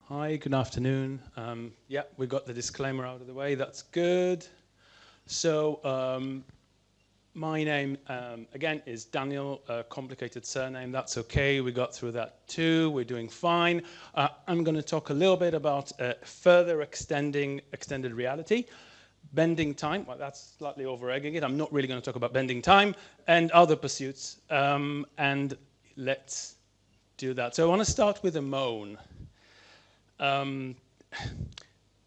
Hi, good afternoon. Yeah, we got the disclaimer out of the way. That's good. So, my name, again, is Daniel, a complicated surname. That's okay. We got through that too. We're doing fine. I'm going to talk a little bit about further extended reality, bending time. Well, that's slightly over-egging it. I'm not really going to talk about bending time and other pursuits. And let's do that. So I want to start with a moan.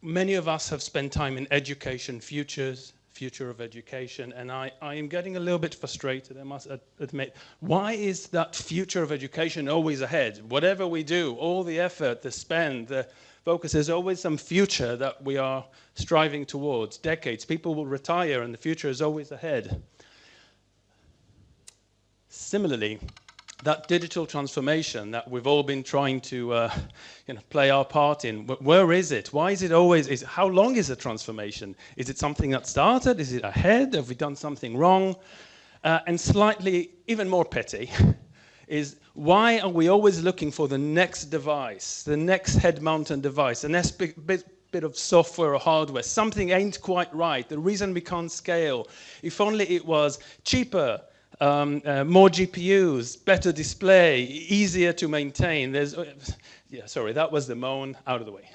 Many of us have spent time in education, future of education, and I am getting a little bit frustrated, I must admit. Why is that future of education always ahead? Whatever we do, all the effort, the spend, the focus, there's always some future that we are striving towards, decades. People will retire and the future is always ahead. Similarly, that digital transformation that we've all been trying to play our part in, where is it? Why is it always, how long is the transformation? Is it something that started? Is it ahead? Have we done something wrong? And slightly, even more petty, is why are we always looking for the next device, the next head-mounted device, the next bit of software or hardware? Something ain't quite right. The reason we can't scale, if only it was cheaper, more GPUs, better display, easier to maintain. Sorry, that was the moan, out of the way.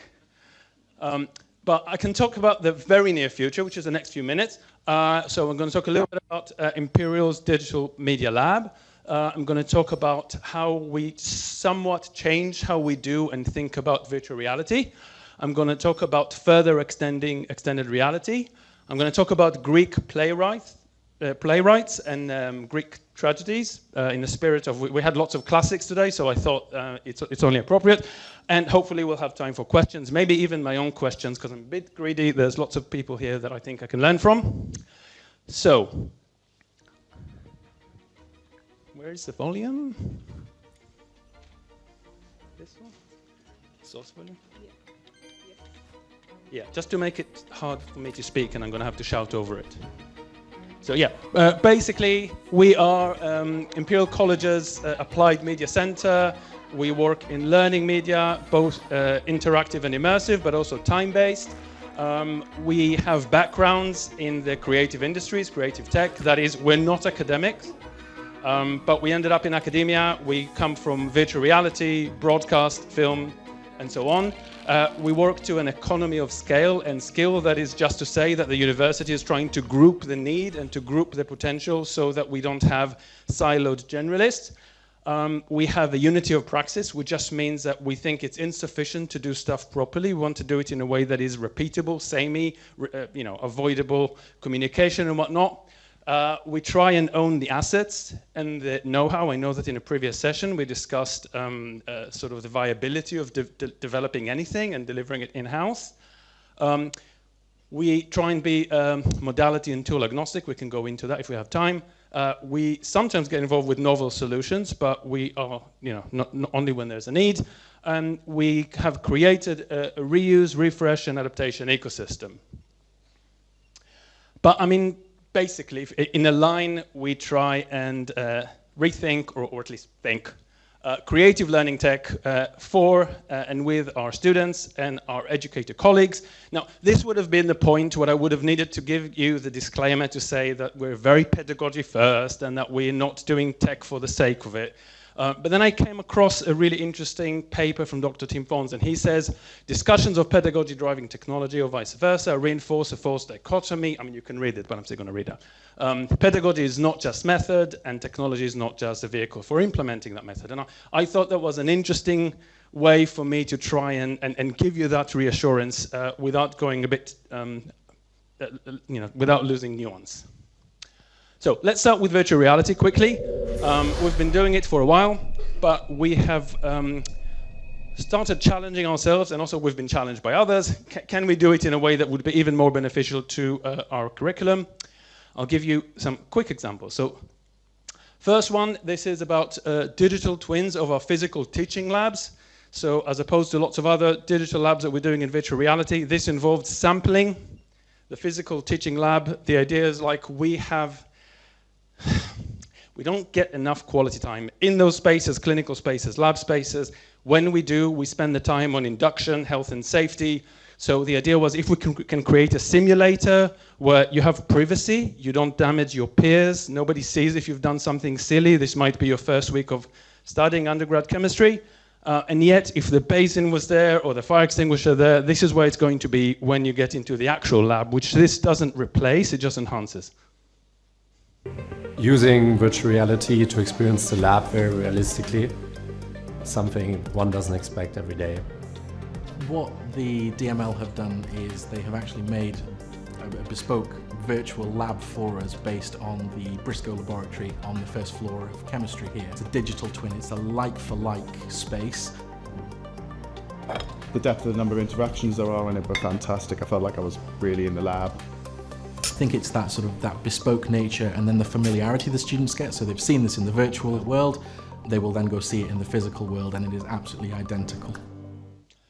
But I can talk about the very near future, which is the next few minutes. So I'm going to talk a little bit about Imperial's Digital Media Lab. I'm going to talk about how we somewhat change how we do and think about virtual reality. I'm going to talk about further extended reality. I'm going to talk about Greek playwrights and Greek tragedies in the spirit of, we had lots of classics today, so I thought it's only appropriate. And hopefully we'll have time for questions, maybe even my own questions, because I'm a bit greedy. There's lots of people here that I think I can learn from. So, where's the volume? This one? Source volume? Yeah, just to make it hard for me to speak, and I'm going to have to shout over it. So yeah, basically we are Imperial College's Applied Media Center. We work in learning media, both interactive and immersive, but also time-based. We have backgrounds in the creative industries, creative tech. That is, we're not academics, but we ended up in academia. We come from virtual reality, broadcast, film, and so on. We work to an economy of scale and skill. That is just to say that the university is trying to group the need and to group the potential so that we don't have siloed generalists. We have a unity of praxis, which just means that we think it's insufficient to do stuff properly. We want to do it in a way that is repeatable, samey, avoidable communication and whatnot. We try and own the assets and the know-how. I know that in a previous session we discussed sort of the viability of developing anything and delivering it in-house. We try and be modality and tool agnostic. We can go into that if we have time. We sometimes get involved with novel solutions, but we are, not only when there's a need. And we have created a reuse, refresh, and adaptation ecosystem. But I mean, basically, in a line, we try and rethink, or at least think, creative learning tech for and with our students and our educator colleagues. Now, this would have been the point where I would have needed to give you the disclaimer to say that we're very pedagogy first and that we're not doing tech for the sake of it. But then I came across a really interesting paper from Dr. Tim Fons, and he says, discussions of pedagogy driving technology or vice versa reinforce a false dichotomy. I mean, you can read it, but I'm still going to read it. Pedagogy is not just method, and technology is not just a vehicle for implementing that method. And I thought that was an interesting way for me to try and give you that reassurance without going a bit, without losing nuance. So let's start with virtual reality quickly. We've been doing it for a while, but we have started challenging ourselves, and also we've been challenged by others. Can we do it in a way that would be even more beneficial to our curriculum? I'll give you some quick examples. So first one, this is about digital twins of our physical teaching labs. So as opposed to lots of other digital labs that we're doing in virtual reality, this involved sampling the physical teaching lab. The idea is like we We don't get enough quality time in those spaces, clinical spaces, lab spaces. When we do, we spend the time on induction, health and safety. So the idea was if we can create a simulator where you have privacy, you don't damage your peers, nobody sees if you've done something silly. This might be your first week of studying undergrad chemistry. And yet, if the basin was there or the fire extinguisher there, this is where it's going to be when you get into the actual lab, which this doesn't replace, it just enhances. Using virtual reality to experience the lab very realistically, something one doesn't expect every day. What the DML have done is they have actually made a bespoke virtual lab for us based on the Briscoe laboratory on the first floor of chemistry here. It's a digital twin, it's a like-for-like space. The depth of the number of interactions there are in it were fantastic. I felt like I was really in the lab. I think it's that sort of that bespoke nature and then the familiarity the students get. So they've seen this in the virtual world, they will then go see it in the physical world, and it is absolutely identical.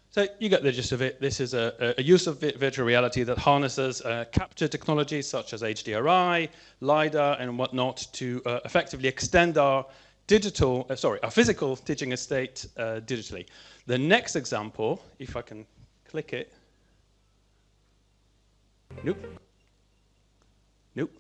So you get the gist of it. This is a use of virtual reality that harnesses capture technologies such as HDRI, LiDAR, and whatnot to effectively extend our our physical teaching estate digitally. The next example, if I can click it. Nope. Nope.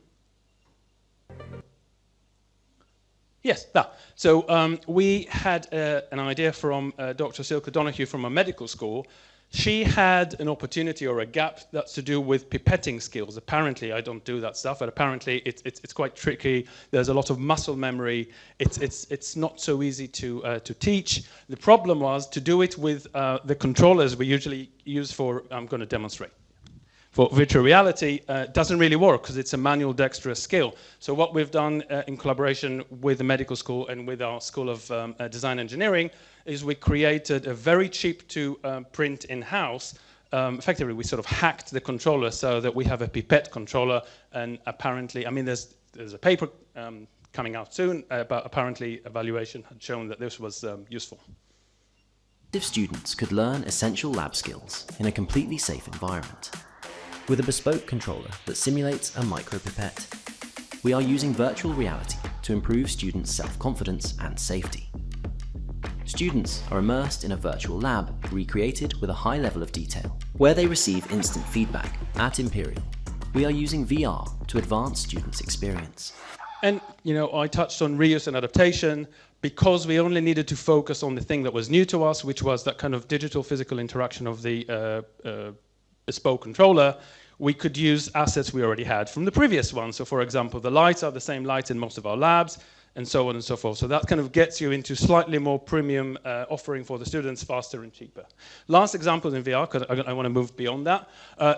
Yes, that. So we had an idea from Dr. Silke Donahue from a medical school. She had an opportunity or a gap that's to do with pipetting skills. Apparently, I don't do that stuff, but apparently it's quite tricky. There's a lot of muscle memory. It's not so easy to teach. The problem was to do it with the controllers we usually use for, I'm going to demonstrate. For virtual reality, doesn't really work because it's a manual dexterous skill. So what we've done in collaboration with the medical school and with our School of Design Engineering is we created a very cheap to print in-house. Effectively, we sort of hacked the controller so that we have a pipette controller. And apparently, I mean, there's a paper coming out soon, but apparently evaluation had shown that this was useful. If students could learn essential lab skills in a completely safe environment, with a bespoke controller that simulates a micropipette, we are using virtual reality to improve students' self-confidence and safety. Students are immersed in a virtual lab recreated with a high level of detail, where they receive instant feedback. At Imperial, we are using VR to advance students' experience. And, you know, I touched on reuse and adaptation because we only needed to focus on the thing that was new to us, which was that kind of digital physical interaction of the bespoke controller. We could use assets we already had from the previous one. So for example, the lights are the same lights in most of our labs, and so on and so forth. So that kind of gets you into slightly more premium offering for the students, faster and cheaper. Last example in VR, because I want to move beyond that.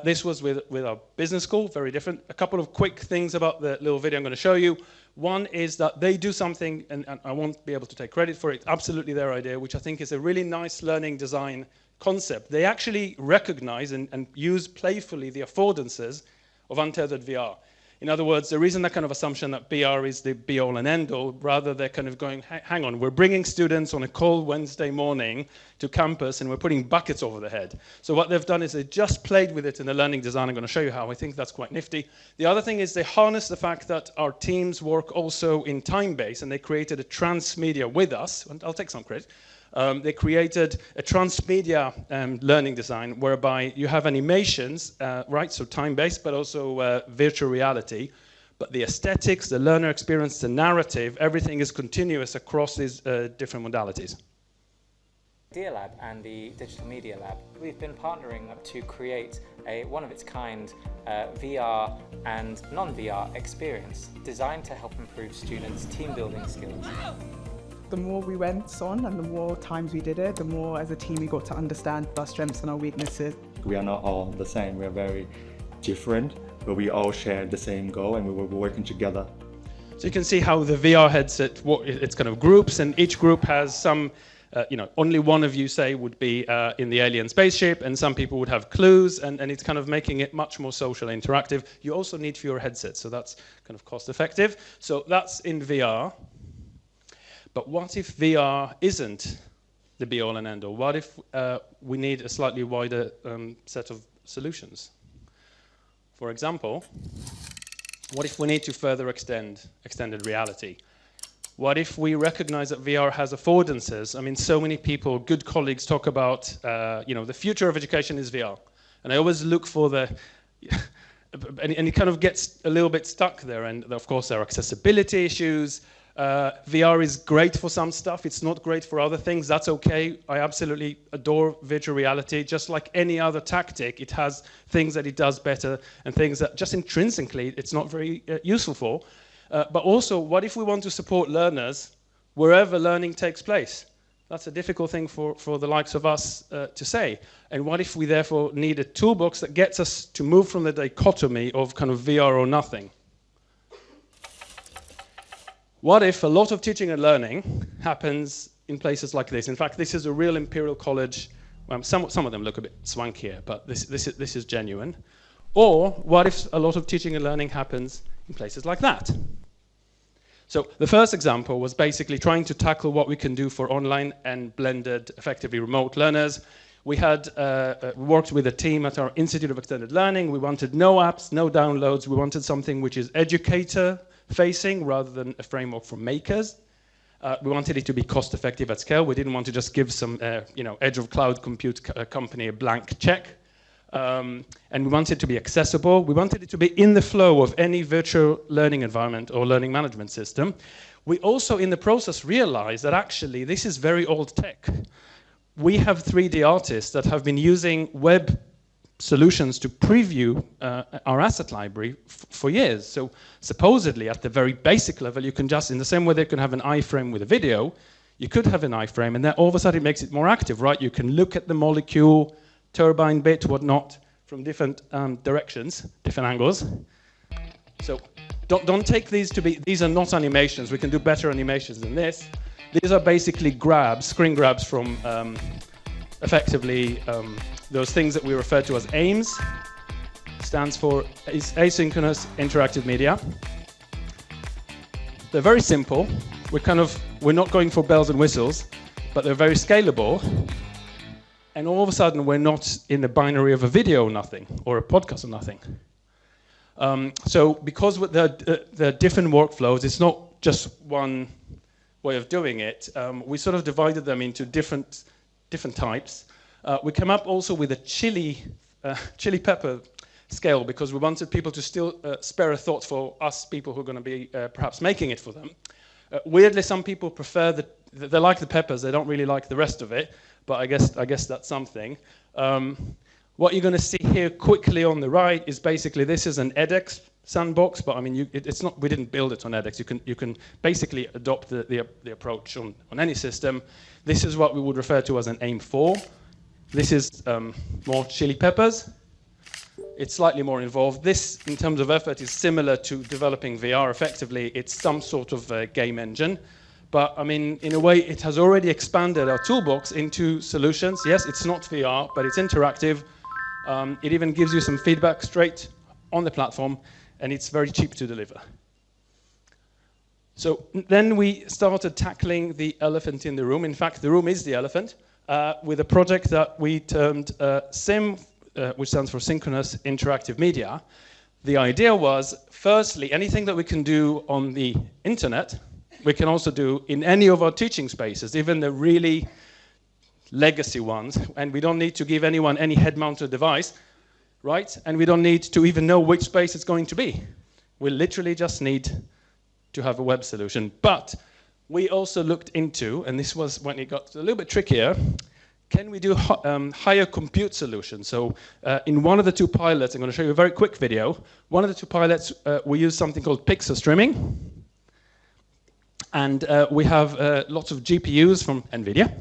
This was with our business school, very different. A couple of quick things about the little video I'm going to show you. One is that they do something, and I won't be able to take credit for it, absolutely their idea, which I think is a really nice learning design concept. They actually recognize and use playfully the affordances of untethered VR. In other words, there isn't that kind of assumption that VR is the be-all and end-all. Rather, they're kind of going, hang on, we're bringing students on a cold Wednesday morning to campus and we're putting buckets over their head. So what they've done is they just played with it in the learning design. I'm going to show you how. I think that's quite nifty. The other thing is they harness the fact that our teams work also in time-based, and they created a transmedia with us, and I'll take some credit. They created a transmedia learning design whereby you have animations, right, so time-based, but also virtual reality. But the aesthetics, the learner experience, the narrative, everything is continuous across these different modalities. Idea Lab and the Digital Media Lab, we've been partnering up to create a one-of-its-kind VR and non-VR experience designed to help improve students' team-building skills. The more we went on and the more times we did it, the more as a team we got to understand our strengths and our weaknesses. We are not all the same, we are very different, but we all share the same goal and we were working together. So you can see how the VR headset, it's kind of groups, and each group has some, only one of you, say, would be in the alien spaceship, and some people would have clues, and it's kind of making it much more social and interactive. You also need fewer headsets, so that's kind of cost effective. So that's in VR. But what if VR isn't the be-all and end-all? What if we need a slightly wider set of solutions? For example, what if we need to further extend extended reality? What if we recognize that VR has affordances? I mean, so many people, good colleagues, talk about, the future of education is VR. And I always look for and it kind of gets a little bit stuck there. And of course, there are accessibility issues. VR is great for some stuff. It's not great for other things. That's okay. I absolutely adore virtual reality. Just like any other tactic, it has things that it does better and things that just intrinsically it's not very useful for. But also, what if we want to support learners wherever learning takes place? That's a difficult thing for the likes of us to say. And what if we therefore need a toolbox that gets us to move from the dichotomy of kind of VR or nothing? What if a lot of teaching and learning happens in places like this? In fact, this is a real Imperial College. Some of them look a bit swankier, but this is genuine. Or what if a lot of teaching and learning happens in places like that? So the first example was basically trying to tackle what we can do for online and blended, effectively remote learners. We had worked with a team at our Institute of Extended Learning. We wanted no apps, no downloads. We wanted something which is educator-facing rather than a framework for makers. We wanted it to be cost-effective at scale. We didn't want to just give some, edge of cloud compute company a blank check. And we wanted it to be accessible. We wanted it to be in the flow of any virtual learning environment or learning management system. We also, in the process, realized that actually this is very old tech. We have 3D artists that have been using web solutions to preview our asset library for years. So supposedly, at the very basic level, you can just, in the same way they can have an iframe with a video, you could have an iframe, and then all of a sudden it makes it more active, right? You can look at the molecule, turbine bit, whatnot, from different directions, different angles. So don't take these to be, these are not animations. We can do better animations than this. These are basically grabs, screen grabs from effectively those things that we refer to as AIMS. Stands for asynchronous interactive media. They're very simple. We're not going for bells and whistles, but they're very scalable. And all of a sudden, we're not in the binary of a video or nothing, or a podcast or nothing. So because there are different workflows, it's not just one way of doing it. We sort of divided them into different types. We came up also with a chili pepper scale because we wanted people to still spare a thought for us people who are going to be perhaps making it for them. Weirdly, some people prefer they like the peppers, they don't really like the rest of it. But I guess that's something. What you're going to see here quickly on the right is basically this is an edX sandbox, but I mean it's not. We didn't build it on edX. You can basically adopt the approach on any system. This is what we would refer to as an AIM4. This is more chili peppers. It's slightly more involved. This, in terms of effort, is similar to developing VR. Effectively, it's some sort of game engine. But I mean, in a way, it has already expanded our toolbox into solutions. Yes, it's not VR, but it's interactive. It even gives you some feedback straight on the platform, and it's very cheap to deliver. So then we started tackling the elephant in the room. In fact, the room is the elephant, with a project that we termed SIM, which stands for Synchronous Interactive Media. The idea was, firstly, anything that we can do on the internet, we can also do in any of our teaching spaces, even the really legacy ones. And we don't need to give anyone any head-mounted device, right? And we don't need to even know which space it's going to be. We literally just need to have a web solution. But we also looked into, and this was when it got a little bit trickier, can we do higher compute solutions? So in one of the two pilots, I'm going to show you a very quick video. One of the two pilots, we use something called pixel streaming. And we have lots of GPUs from NVIDIA,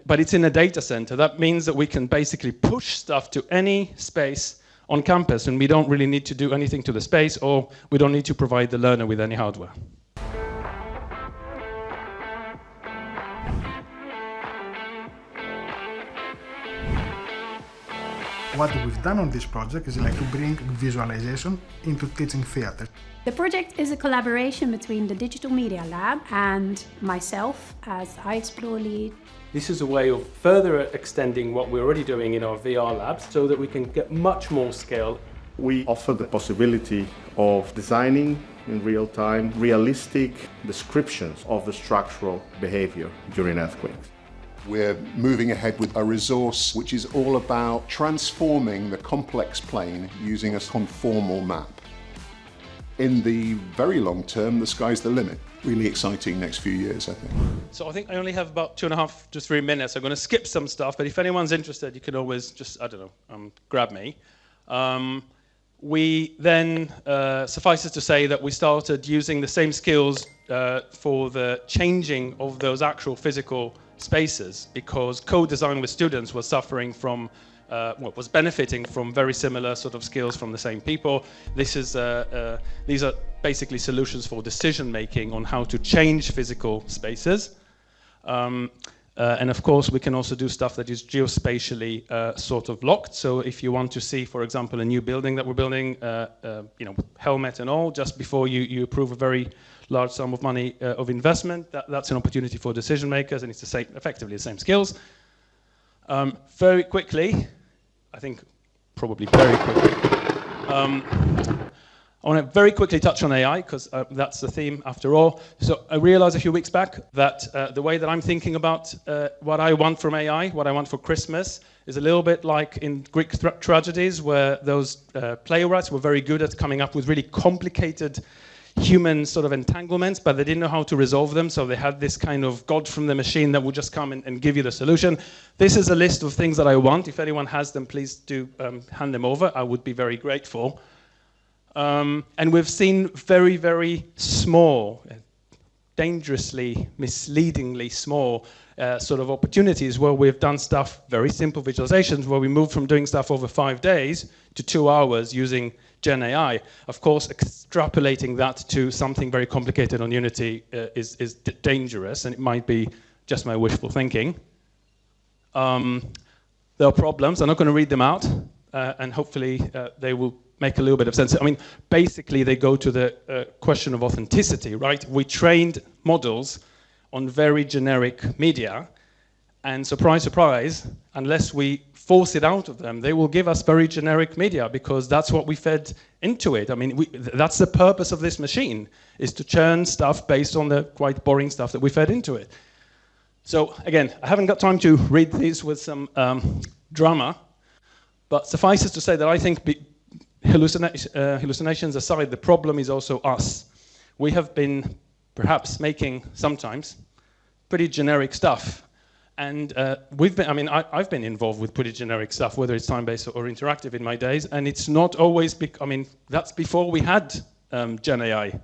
but it's in a data center. That means that we can basically push stuff to any space on campus, and we don't really need to do anything to the space, or we don't need to provide the learner with any hardware. What we've done on this project is like to bring visualization into teaching theater. The project is a collaboration between the Digital Media Lab and myself as iExplore lead. This is a way of further extending what we're already doing in our VR labs so that we can get much more scale. We offer the possibility of designing in real time, realistic descriptions of the structural behavior during earthquakes. We're moving ahead with a resource which is all about transforming the complex plane using a conformal map. In the very long term, the sky's the limit. Really exciting next few years, I think. So I think I only have about 2.5 to 3 minutes. I'm going to skip some stuff, but if anyone's interested, you can always just, I don't know, grab me. We then, suffice it to say that we started using the same skills for the changing of those actual physical spaces, because co-design with students was suffering from, was benefiting from very similar sort of skills from the same people. These are basically solutions for decision making on how to change physical spaces. And of course, we can also do stuff that is geospatially sort of locked. So if you want to see, for example, a new building that we're building, you know, helmet and all, just before you approve a very large sum of money of investment, that's an opportunity for decision makers, and it's the same, effectively the same skills. Very quickly, I think probably very quickly, I want to very quickly touch on AI, because that's the theme after all. So I realized a few weeks back that the way that I'm thinking about what I want from AI, what I want for Christmas, is a little bit like in Greek tragedies, where those playwrights were very good at coming up with really complicated human sort of entanglements, but they didn't know how to resolve them, so they had this kind of god from the machine that would just come and give you the solution. This is a list of things that I want. If anyone has them, please do hand them over. I would be very grateful. And we've seen very, very small, dangerously, misleadingly small sort of opportunities where we've done stuff, very simple visualizations, where we moved from doing stuff over 5 days to 2 hours using Gen AI. Of course, extrapolating that to something very complicated on Unity is dangerous, and it might be just my wishful thinking. There are problems. I'm not going to read them out, and hopefully they will make a little bit of sense. I mean, basically, they go to the question of authenticity, right? We trained models on very generic media, and surprise, surprise, unless we force it out of them, they will give us very generic media, because that's what we fed into it. I mean, that's the purpose of this machine, is to churn stuff based on the quite boring stuff that we fed into it. So again, I haven't got time to read these with some drama, but suffice it to say that I think hallucinations aside, the problem is also us. We have been perhaps making sometimes pretty generic stuff. And I've been involved with pretty generic stuff, whether it's time-based or interactive in my days, and it's not always, that's before we had Gen AI.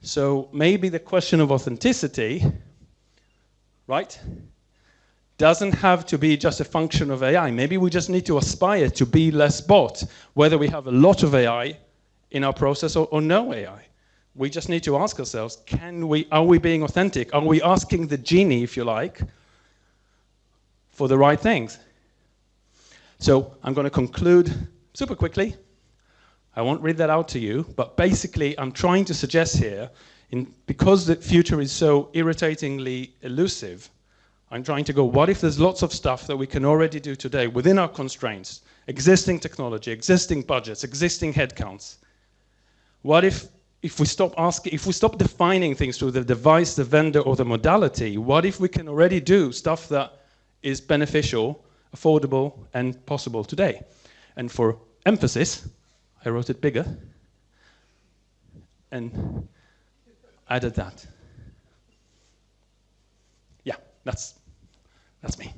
So maybe the question of authenticity, right, doesn't have to be just a function of AI. Maybe we just need to aspire to be less bot, whether we have a lot of AI in our process or no AI. We just need to ask ourselves, are we being authentic? Are we asking the genie, if you like, for the right things? So I'm going to conclude super quickly. I won't read that out to you, but basically I'm trying to suggest here, because the future is so irritatingly elusive, I'm trying to go, what if there's lots of stuff that we can already do today within our constraints, existing technology, existing budgets, existing headcounts? What if we stop defining things through the device, the vendor, or the modality? What if we can already do stuff that is beneficial, affordable, and possible today? And for emphasis, I wrote it bigger and added that. Yeah, that's me.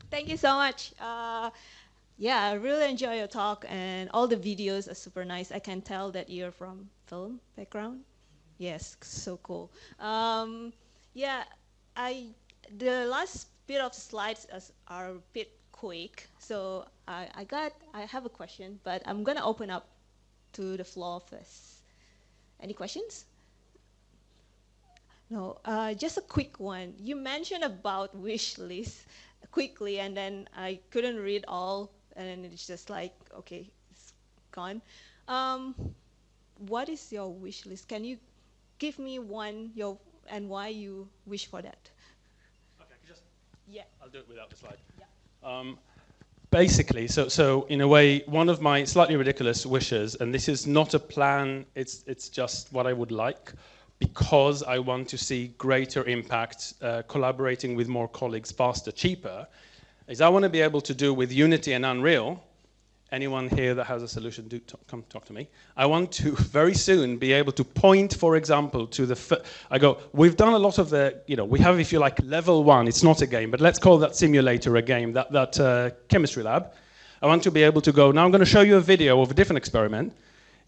Thank you so much. Yeah, I really enjoy your talk, and all the videos are super nice. I can tell that you're from film background. Yes, so cool. Yeah, the last bit of slides are a bit quick, so I have a question, but I'm gonna open up to the floor first. Any questions? No, just a quick one. You mentioned about wish list quickly, and then I couldn't read all, and it's just like, okay, it's gone. What is your wish list? Can you give me one, and why you wish for that? Yeah. I'll do it without the slide. Yeah. Basically, so in a way, one of my slightly ridiculous wishes, and this is not a plan, it's just what I would like, because I want to see greater impact, collaborating with more colleagues faster, cheaper, is I want to be able to do with Unity and Unreal. Anyone here that has a solution, do come talk to me. I want to very soon be able to point, for example, to the. I go, we've done a lot of the, we have, if you like, level 1. It's not a game, but let's call that simulator a game, that chemistry lab. I want to be able to go, now I'm going to show you a video of a different experiment.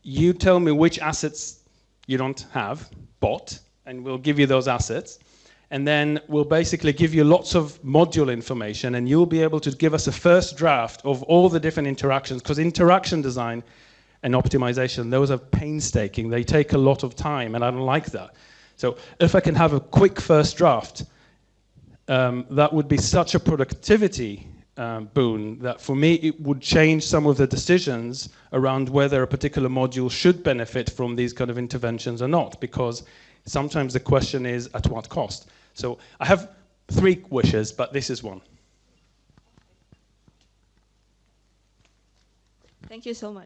You tell me which assets you don't have bought, and we'll give you those assets. And then we'll basically give you lots of module information, and you'll be able to give us a first draft of all the different interactions, because interaction design and optimization, those are painstaking. They take a lot of time, and I don't like that. So if I can have a quick first draft, that would be such a productivity boon that for me it would change some of the decisions around whether a particular module should benefit from these kind of interventions or not, because sometimes the question is at what cost. So I have 3 wishes, but this is one. Thank you so much.